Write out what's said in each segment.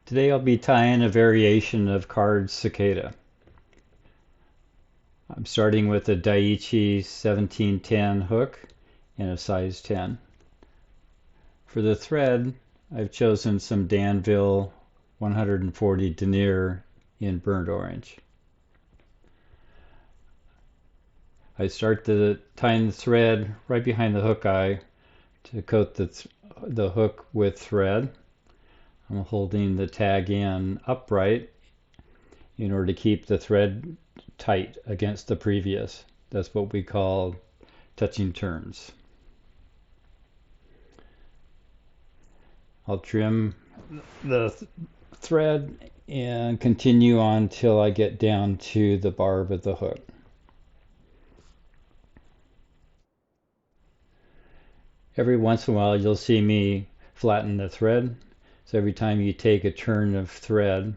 Today I'll be tying a variation of card Cicada. I'm starting with a Daiichi 1710 hook and a size 10. For the thread, I've chosen some Danville 140 denier in burnt orange. I start tying the thread right behind the hook eye to coat the hook with thread. I'm holding the tag in upright in order to keep the thread tight against the previous. That's what we call touching turns. I'll trim the thread and continue on till I get down to the barb of the hook. Every once in a while you'll see me flatten the thread. So every time you take a turn of thread,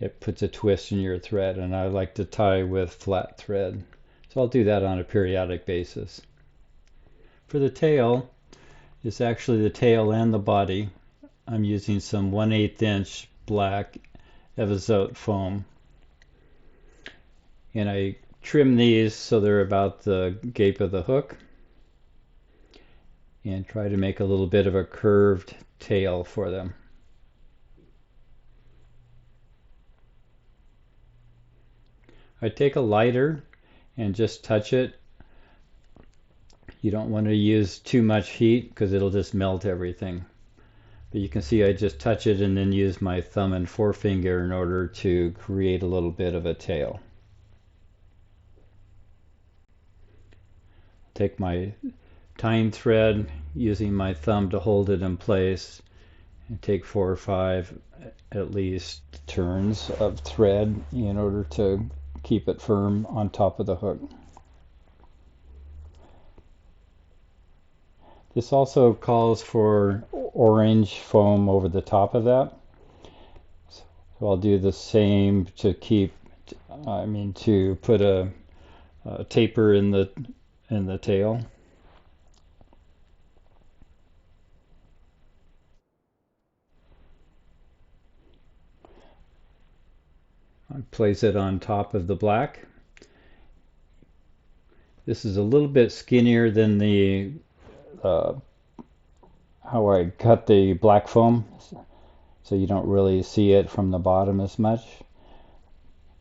it puts a twist in your thread, and I like to tie with flat thread. So I'll do that on a periodic basis. For the tail, it's actually the tail and the body. I'm using some 1/8 inch black Evazote foam. And I trim these so they're about the gape of the hook and try to make a little bit of a curved tail for them. I take a lighter and just touch it. You don't want to use too much heat because it'll just melt everything. But you can see I just touch it and then use my thumb and forefinger in order to create a little bit of a tail. Take my tying thread using my thumb to hold it in place and take 4 or 5 at least turns of thread in order to keep it firm on top of the hook. This also calls for orange foam over the top of that. So I'll do the same to to put a taper in the tail. I place it on top of the black. This is a little bit skinnier than the how I cut the black foam, so you don't really see it from the bottom as much.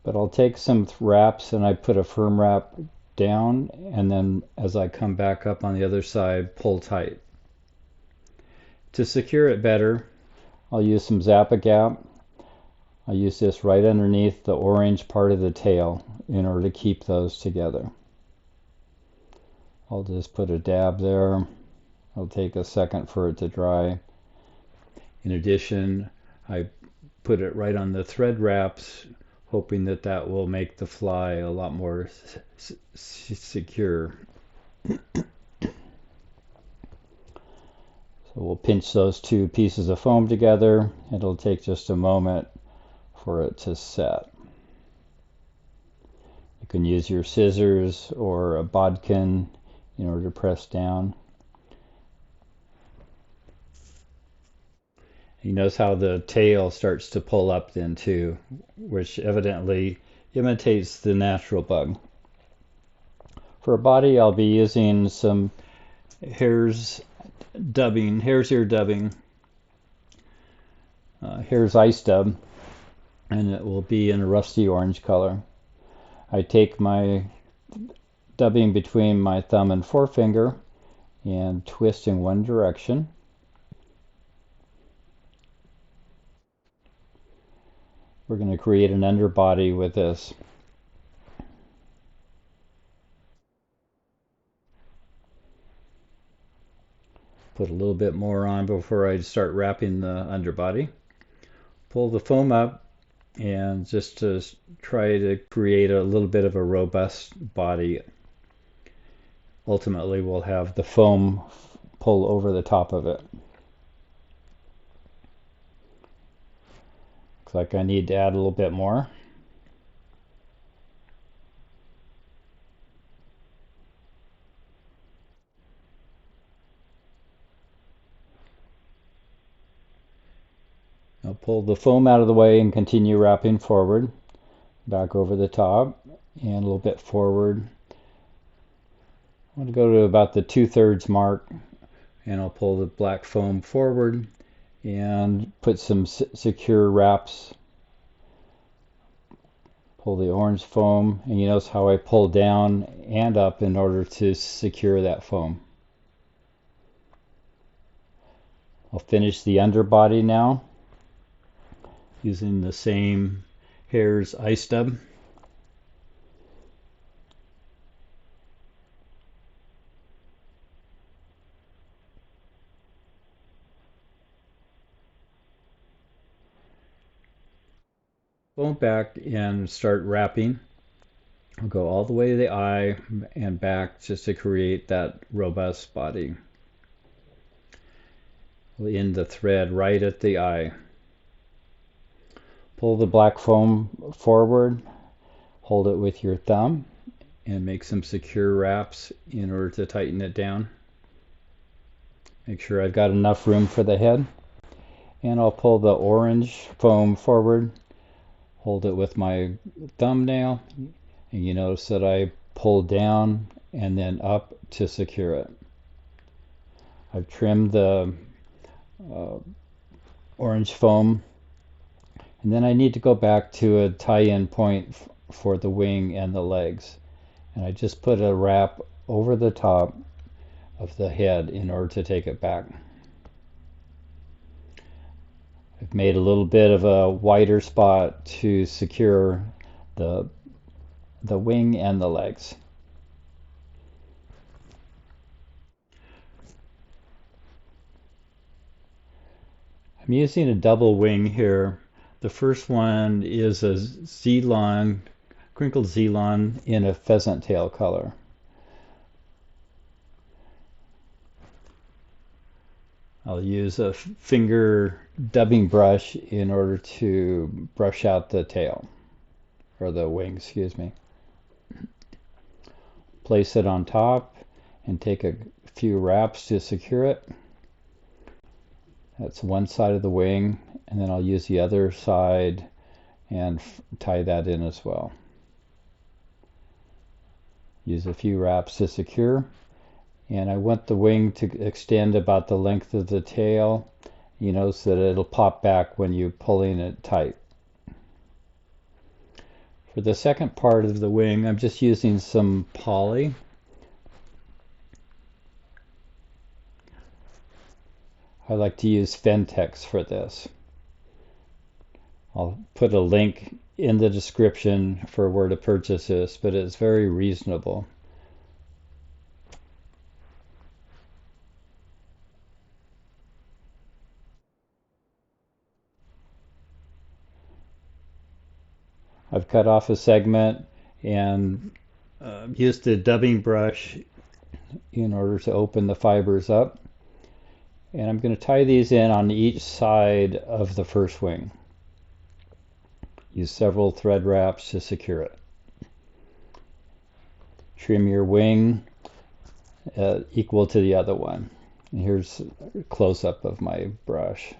But I'll take some wraps and I put a firm wrap down, and then as I come back up on the other side, pull tight. To secure it better, I'll use some Zap-A-Gap. I use this right underneath the orange part of the tail in order to keep those together. I'll just put a dab there. It'll take a second for it to dry. In addition, I put it right on the thread wraps, hoping that that will make the fly a lot more secure. So we'll pinch those two pieces of foam together. It'll take just a moment for it to set. You can use your scissors or a bodkin in order to press down. You notice how the tail starts to pull up then too, which evidently imitates the natural bug. For a body, I'll be using some hare's ear dubbing, hare's ice dub, and it will be in a rusty orange color. I take my dubbing between my thumb and forefinger and twist in one direction. We're going to create an underbody with this. Put a little bit more on before I start wrapping the underbody. Pull the foam up and just to try to create a little bit of a robust body. Ultimately, we'll have the foam pull over the top of it. Looks like I need to add a little bit more. I'll pull the foam out of the way and continue wrapping forward, back over the top, and a little bit forward. I want to go to about the 2/3 mark, and I'll pull the black foam forward and put some secure wraps. Pull the orange foam, and you notice how I pull down and up in order to secure that foam. I'll finish the underbody now using the same Hare's ice stub. Go back and start wrapping. I'll go all the way to the eye and back just to create that robust body. We'll end the thread right at the eye. Pull the black foam forward, hold it with your thumb, and make some secure wraps in order to tighten it down. Make sure I've got enough room for the head. And I'll pull the orange foam forward, hold it with my thumbnail, and you notice that I pull down and then up to secure it. I've trimmed the orange foam, and then I need to go back to a tie-in point for the wing and the legs, and I just put a wrap over the top of the head in order to take it back. I've made a little bit of a wider spot to secure the wing and the legs. I'm using a double wing here. The first one is a Z-Lon, crinkled Z-Lon in a pheasant tail color. I'll use a finger dubbing brush in order to brush out the tail, or the wing, excuse me. Place it on top and take a few wraps to secure it. That's one side of the wing, and then I'll use the other side and tie that in as well. Use a few wraps to secure, and I want the wing to extend about the length of the tail. You notice that it'll pop back when you're pulling it tight. For the second part of the wing, I'm just using some poly. I like to use Fentex for this. I'll put a link in the description for where to purchase this, but it's very reasonable. I've cut off a segment and used a dubbing brush in order to open the fibers up. And I'm going to tie these in on each side of the first wing. Use several thread wraps to secure it. Trim your wing equal to the other one. And here's a close-up of my brush.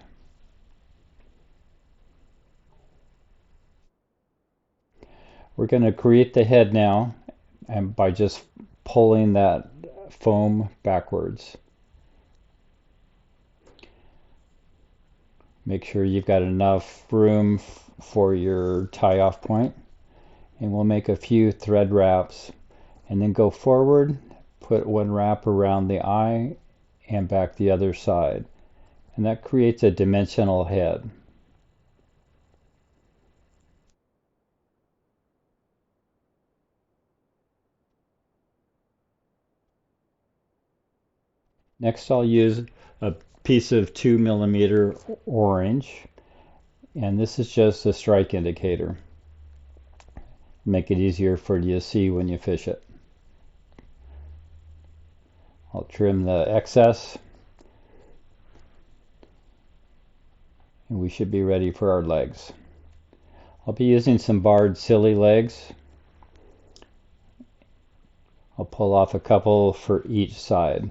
We're going to create the head now, and by just pulling that foam backwards. Make sure you've got enough room for your tie-off point, and we'll make a few thread wraps and then go forward, put one wrap around the eye and back the other side, and that creates a dimensional head. Next, I'll use a piece of 2mm orange, and this is just a strike indicator. Make it easier for you to see when you fish it. I'll trim the excess, and we should be ready for our legs. I'll be using some barred silly legs. I'll pull off a couple for each side.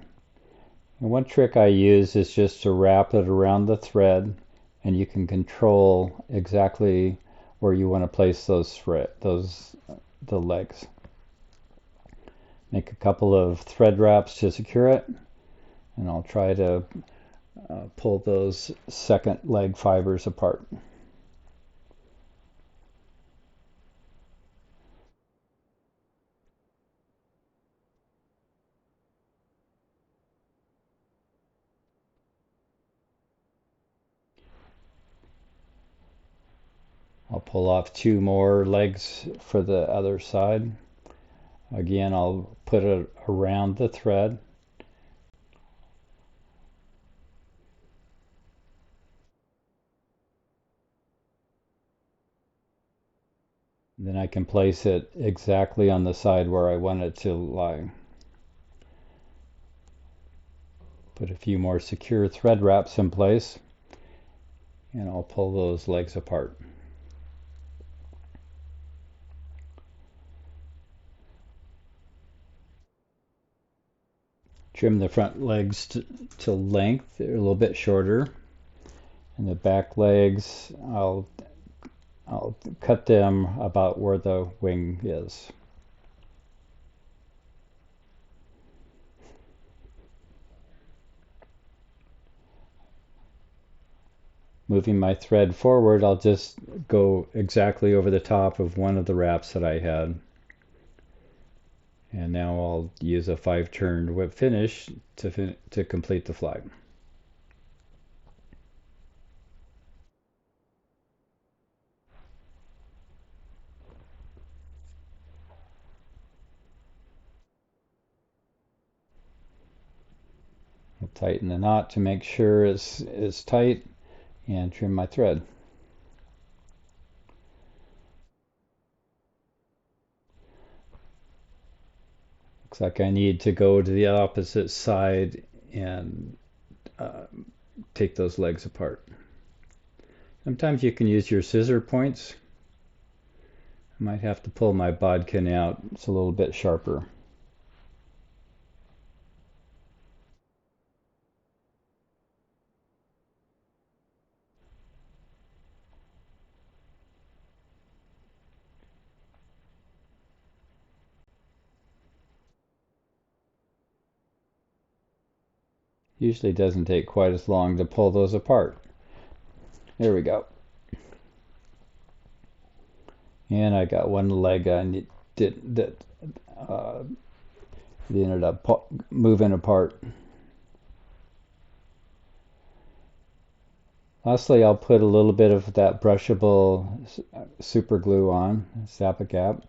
And one trick I use is just to wrap it around the thread and you can control exactly where you want to place the legs. Make a couple of thread wraps to secure it, and I'll try to pull those second leg fibers apart. I'll pull off two more legs for the other side. Again, I'll put it around the thread. Then I can place it exactly on the side where I want it to lie. Put a few more secure thread wraps in place, and I'll pull those legs apart. Trim the front legs to length. They're a little bit shorter. And the back legs, I'll cut them about where the wing is. Moving my thread forward, I'll just go exactly over the top of one of the wraps that I had. And now I'll use a 5-turn whip finish to complete the fly. I'll tighten the knot to make sure it's tight and trim my thread. Looks like I need to go to the opposite side and take those legs apart. Sometimes you can use your scissor points. I might have to pull my bodkin out. It's a little bit sharper. Usually doesn't take quite as long to pull those apart. There we go. And I got one leg I that they ended up moving apart. Lastly, I'll put a little bit of that brushable super glue on, Zap-A-Gap,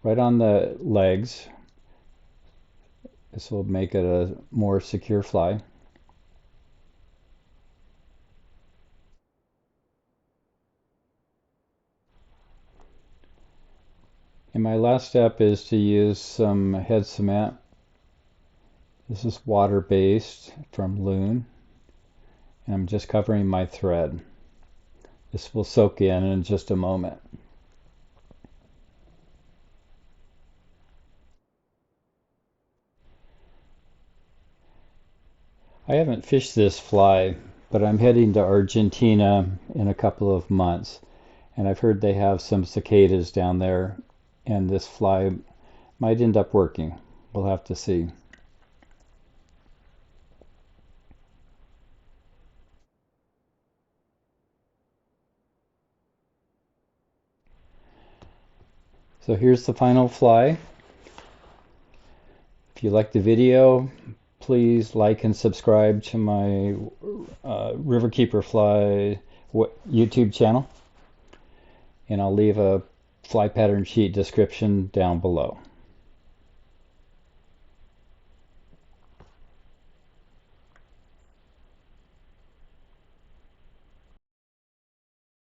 right on the legs. This will make it a more secure fly. And my last step is to use some head cement. This is water-based from Loon. And I'm just covering my thread. This will soak in just a moment. I haven't fished this fly, but I'm heading to Argentina in a couple of months. And I've heard they have some cicadas down there, and this fly might end up working. We'll have to see. So here's the final fly. If you like the video, please like and subscribe to my RiverKeeper Fly YouTube channel. And I'll leave a fly pattern sheet description down below.